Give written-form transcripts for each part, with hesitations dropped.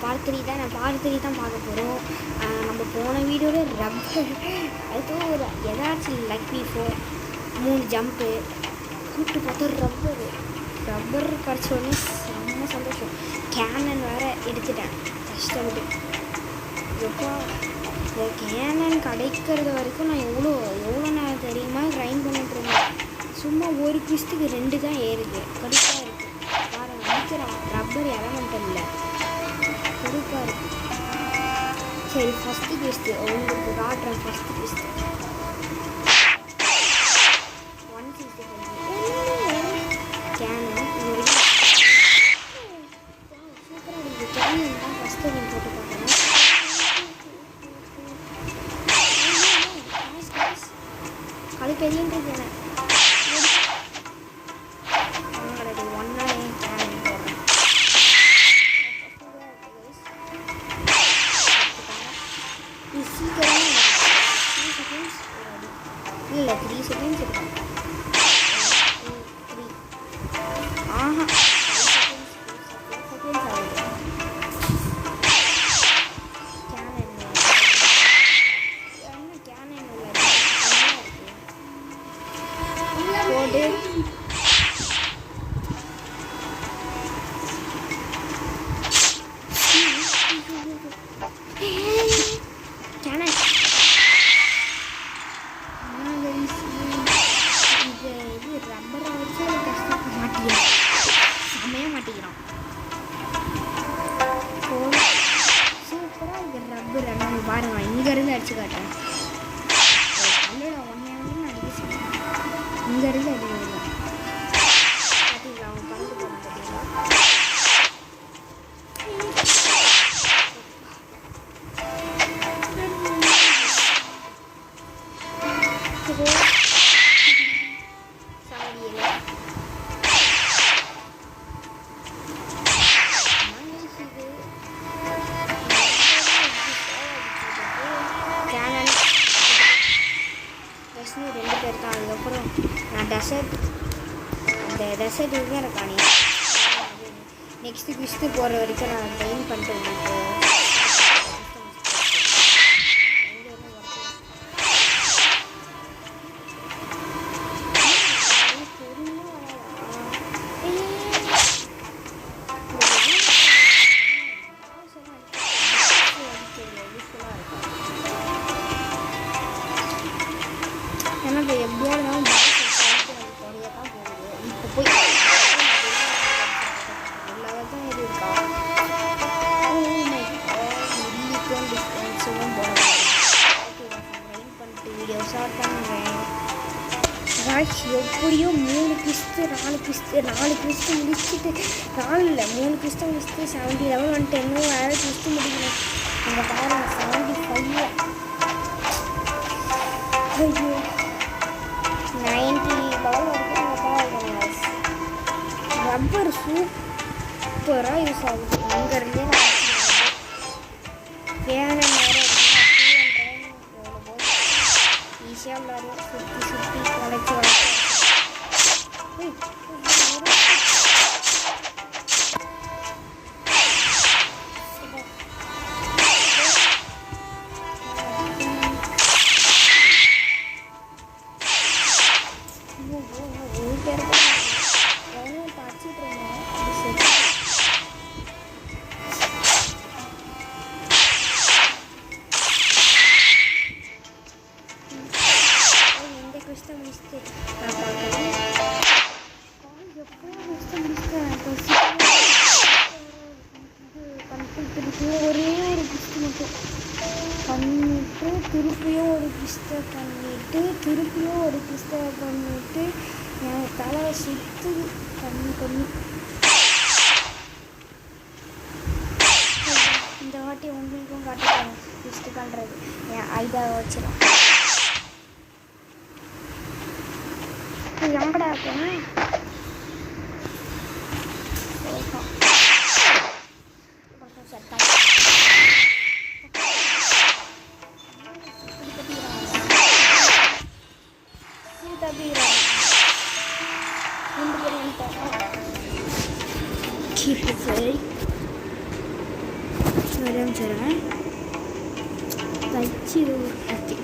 Part 3 தான் பார்க்க போகிறோம். நம்ம போன வீடியோவில் ரப்பர் அது ஒரு எதாச்சும் லக்கி 3 ஜம்ப்பு கூப்பிட்டு பார்த்தா ரப்பர் கிடச்சோடனே செம்ம சந்தோஷம். கேனன் வேறு எடுத்துட்டேன் கஷ்டப்பட்டு. எப்போ இந்த கேனன் கிடைக்கிறது வரைக்கும் நான் எவ்வளோ நேரம் தெரியுமா கிரைண்ட் பண்ணிட்டு இருந்தேன். சும்மா ஒரு குவிஸ்ட்டுக்கு 2 தான் ஏறுது. கடுப்பாக இருக்குது. வேறு நினைக்கிறான் ரப்பர் எலமெண்ட் இல்லை, கடுப்பாக இருக்குது. சரி, ஃபஸ்ட்டு குவிஸ்ட்டு உங்களுக்கு காட்டுறேன். ஃபஸ்ட்டு குவிஸ்ட்டு 165 கேனன். சூப்பராக இருக்குது. கேனன் தான் ஃபஸ்ட்டு நீங்கள் போட்டு பார்க்கணும். பெரியன்றது என்ன ஒன்னா கேன் போடுறேன். இது சீக்கிரம் 3 செகண்ட்ஸ் இல்லை 3 செகண்ட்ஸ் இருக்கும். 3 ஆஹா 5 செகண்ட்ஸ் ஆகுது. பாருங்க, இங்கேருந்து அடிச்சு காட்டேன். இங்கேருந்து அடிக்கிறேன். பார்த்தீங்களா அவன் பறந்து போகிறான் பார்த்தீங்களா? ரெண்டு பேர் தான். அதுக்கப்புறம் நான் அந்த டெசர்ட் வந்து எனக்கு அணி நெக்ஸ்ட்டு குவிஸ்ட்டு போகிற வரைக்கும் நான் ட்ரெயின் பண்ணிட்டு இருக்கேன். எனக்கு எப்படியா இருந்தாலும் குறைய தான் போகுது. இப்போ போய் எல்லா தான் இது இருக்கா டிஸ்டன்ஸும் போகிறேன். ட்ரெயின் பண்ணிட்டு வீடியோ ஸ்டார்ட் பண்ணுறேன். எப்படியோ 3 குவிஸ்ட்டு 4 குவிஸ்ட்டு முடிச்சுட்டு 3 குவிஸ்ட்டு முடிச்சுட்டு 70 லெவல் வந்துட்டு இன்னும் வேறு குவிஸ்ட்டு முடிக்கணும். அங்கே பாருங்க 75. ஐயோ 90 லெவல் வரைக்கும் பார்க்கணும். ரப்பர் சூப்பராக யூஸ் ஆகுது. இங்கேருந்தே கேனன் வேறு ஈஸியாக விளாடும். சுற்றி வளைச்சி ஒரே ஒரு குஸ்ட் மட்டும் பண்ணிட்டு திருப்பியும் ஒரு குஸ்ட்டை பண்ணிட்டு என் தலை சுற்று பண்ணி இந்த வாட்டி உங்களுக்கும் காட்டுறேன். குஸ்ட்டு பண்ணுறது என் ஐடியாவை வச்சிடும். எங்கடா இருக்கேன் keep it safe. ஆரம்பிச்சிடுறேன். தச்சு ஓகே ஓகே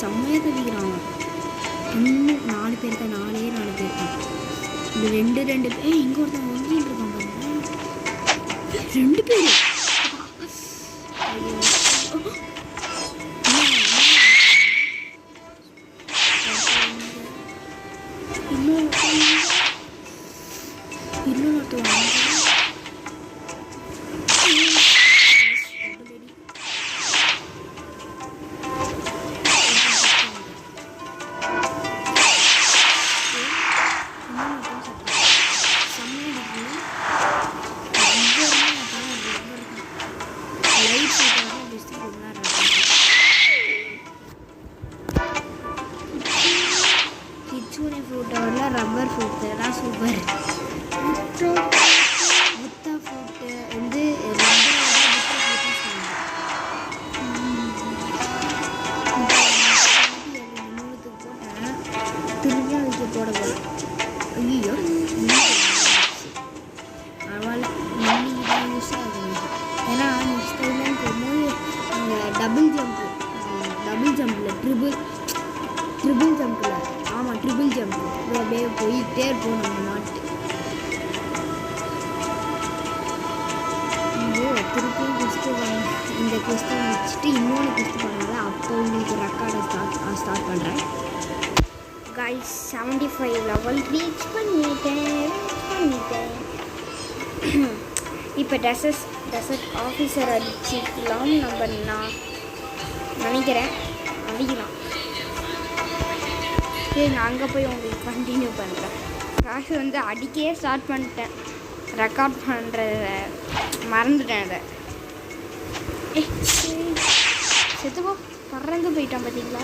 செம்மையாக தெரிவிக்கிறாங்க. இன்னும் 4 பேர் தான், 4 பேர் தான். இந்த 2 பேர் இங்கே ஒருத்தன் ஒங்கிட்டு இருக்கான் பாருங்க. 2 பேர் ரப்பர் ஃப்ரூட்டு தான் சூப்பர். புத்தா ஃப்ரூட்டு வந்து போட்டேன். திரும்பியா வைக்க போட போல. ஐயோ பரவாயில்ல, இன்னைக்கு தான் யூஸ் ஆகுது. ஏன்னா நெக்ஸ்ட் டைம்லாம் போகும்போது அந்த டபுள் ஜம்பில் ட்ரிபிள் ஜம்பில் ஆமாம் ட்ரிபிள் ஜம்ப் அப்படியே போயிட்டே இருப்போம் நம்ம நாட்டு. திருப்பி இந்த குஸ்ட்டு வச்சுட்டு இன்னொன்று குஸ்ட்டு பண்ணால அப்போ உங்களுக்கு ரெக்கார்டை ஸ்டார்ட் பண்ணுறேன். கைஸ் 75 லெவல் ரீச் பண்ணிட்டேன். இப்போ டெசர்ட் ஆஃபீஸர் அடிச்சுக்கலாம் நம்ம நான் நினைக்கிறேன். அடிக்கலாம். நான் அங்கே போய் உங்களுக்கு கண்டினியூ பண்ணுறேன். காசு வந்து அடிக்கவே ஸ்டார்ட் பண்ணிட்டேன். ரெக்கார்ட் பண்ணுறத மறந்துட்டேன். அதை செத்துப்போ பறந்து போயிட்டான் பார்த்தீங்களா?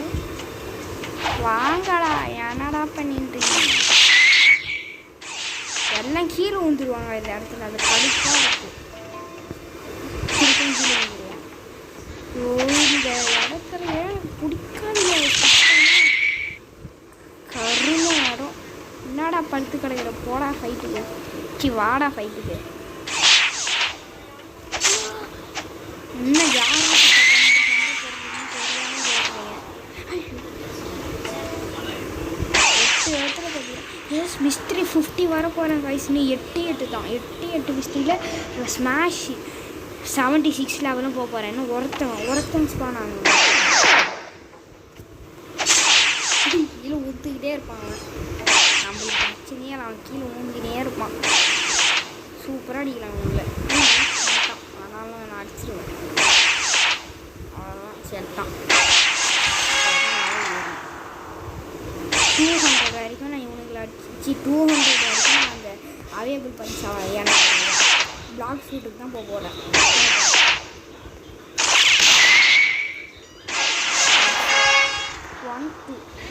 வாங்கடா, என்னடா பண்ணிட்டு எல்லாம் கீழே ஊந்துருவாங்க இந்த இடத்துல. அது கடுப்பாக இருக்கும். கீழே ஊந்துருவான். இந்த இடத்துல பிடிக்காது கருமை இடம். என்னடா பழுத்து கிடக்கிற, போடா ஃபைட்டுக்கு, வாடா ஃபைட்டுக்கு. இன்னும் யாரும் எஸ் மிஸ்ட்ரி 50 வர போகிறேன் வயசுன்னு 8 தான். 8 மிஸ்ட்ரியில் ஸ்மாஷ் 76 லெவலும் போக போகிறேன். இன்னும் ஒருத்தன் ஸ்பான் ஆகணும். கீழே ஊற்றிக்கிட்டே இருப்பான். நம்மளுக்கு பிரச்சனையே அவன் கீழே ஊந்தினே இருப்பான். சூப்பராக அடிக்கலாம் உங்களை. ஆனாலும் நான் அடிச்சிடுவேன். அவ்வளோதான் செத்தான். 200 வரைக்கும் நான் இவனுங்களை அடிச்சு 200 வரைக்கும் நான் அந்த அவையபிள் பஞ்ச் எனக்கு பிளாக் ஃபுட்டுக்கு தான் போக போகிறேன்.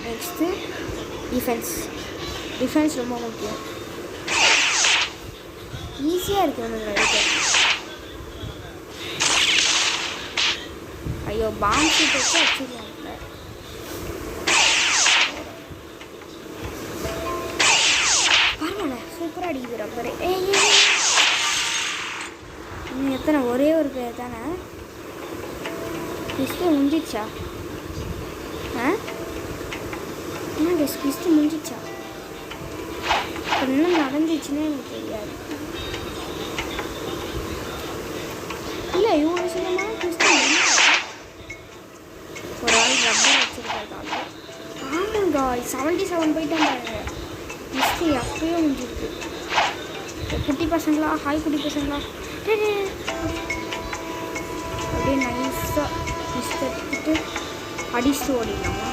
நெக்ஸ்ட்டு டிஃபென்ஸ் ரொம்ப முக்கியம். ஈஸியாக இருக்குது ஒன்று எடுக்க. ஐயோ பாம்பு ஷூட் வச்சு வச்சுருவாங்க. பரவாயில்ல, சூப்பராக அடிக்குது ரப்பரு. இன்னும் எத்தனை? ஒரே ஒரு பேர் தானே. கிறிஸ்து முடிஞ்சிச்சா? என்ன கிறிஸ்து முடிஞ்சிச்சா? என்ன நடந்துச்சுன்னே எனக்கு தெரியாது. இல்லை இவங்க சொன்னமான கிறிஸ்து ஒரு ஆள் ரப்பர் வச்சுருக்காங்க. ஆமாங்க 77 போயிட்டாங்க பாருங்க. கிறிஸ்து அப்பயே முடிஞ்சிருக்கு. குட்டி பசங்களா, ஹாய் குட்டி பசங்களா, அப்படியே நைஸாக கிறிஸ்து எடுத்துட்டு அடிச்சுட்டு ஓடிடலாமா?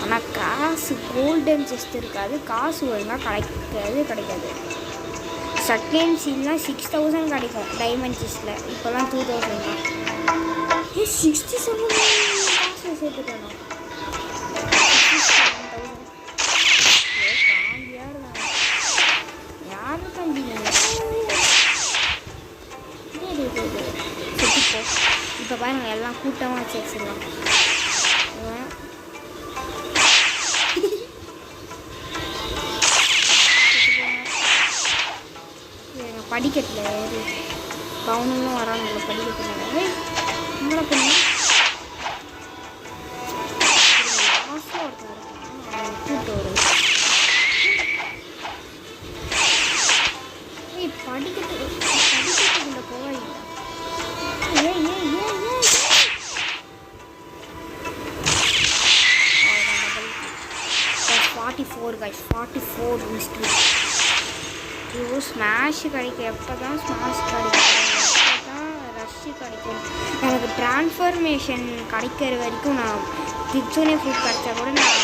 ஆனால் காசு கோல்டன் செஸ்ட் இருக்காது, காசு ஒழுங்காக கிடைக்காது. செகண்ட் சீன்லாம் 6000 கிடைக்கும் டைமண்ட் செஸ்ட்டில், இப்போலாம் 2000 தான். 67 காசு சேர்த்துட்டேன். யாரும் தம்பிங்க இப்போ பாருங்க, எல்லாம் கூட்டமாக வச்சுருக்கலாம். படிக்கட்டில் ஏறி கவுனுங்களும் வராங்க படிக்கட்டில். நம்மளை பண்ணி கூட்டு வரும். படிக்கட்டுக்குள்ள போவாங்க. 44 guys, 44 மிஸ்ட்ரி. ஐயோ ஸ்மாஷ் கிடைக்கும். எப்போ தான் ஸ்மாஷ் கிடைக்கும், எப்போ தான் ரஷ்ஷு கிடைக்கும். எனக்கு ட்ரான்ஸ்ஃபர்மேஷன் கிடைக்கிற வரைக்கும் நான் கிச்சோனே ஃப்ரூட் கிடைச்சா கூட நான்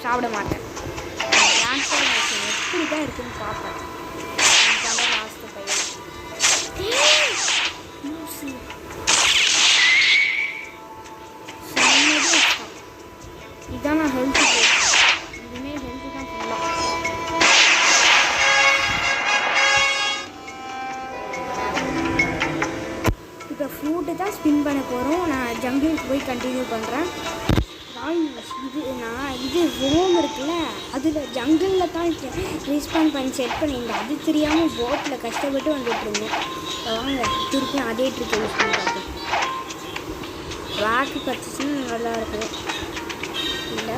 சாப்பிட மாட்டேன். ட்ரான்ஸ்ஃபர்மேஷன் எப்படி தான் இருக்குன்னு பார்ப்பேன். இதுதான் லாஸ்ட்டு பையன். இதுதான் நான் ஹெல்த்து இதுவுமே ஹெல்த்து தான் ஃபுல்லாக. இப்போ ஃப்ரூட்டு தான் ஸ்பின் பண்ண போகிறோம். நான் ஜங்கிளுக்கு போய் கண்டினியூ பண்ணுறேன். இது ரோம் இருக்குல்ல, அதில் ஜங்கிளில் தான் ரீஸ்பான் பண்ணி செட் பண்ணியிருந்தேன். அது தெரியாமல் போட்டில் கஷ்டப்பட்டு வந்துட்டுருந்தோம். வாங்க திருப்பி அதே ட்ரிக் யூஸ் பண்ணி பார்த்தேன். ராக்கு பர்ச்சேஸ்ன்னு நல்லாயிருக்கும். இல்லை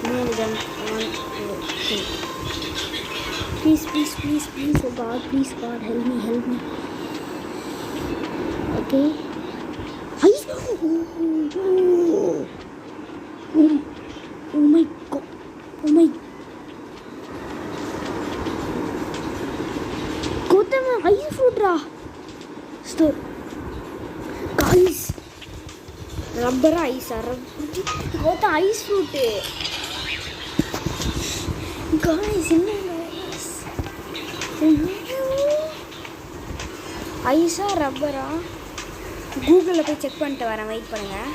3 jump 1 2 please oh God, please God, help me. Okay. Oh my God. Gotham ice fruit ra. Store. Guys. Rubber ice. Gotham ice fruit. Guys, ஐஸா ரப்பரா? கூகுளில் போய் செக் பண்ணிட்டு வரேன், வெயிட் பண்ணுங்கள்.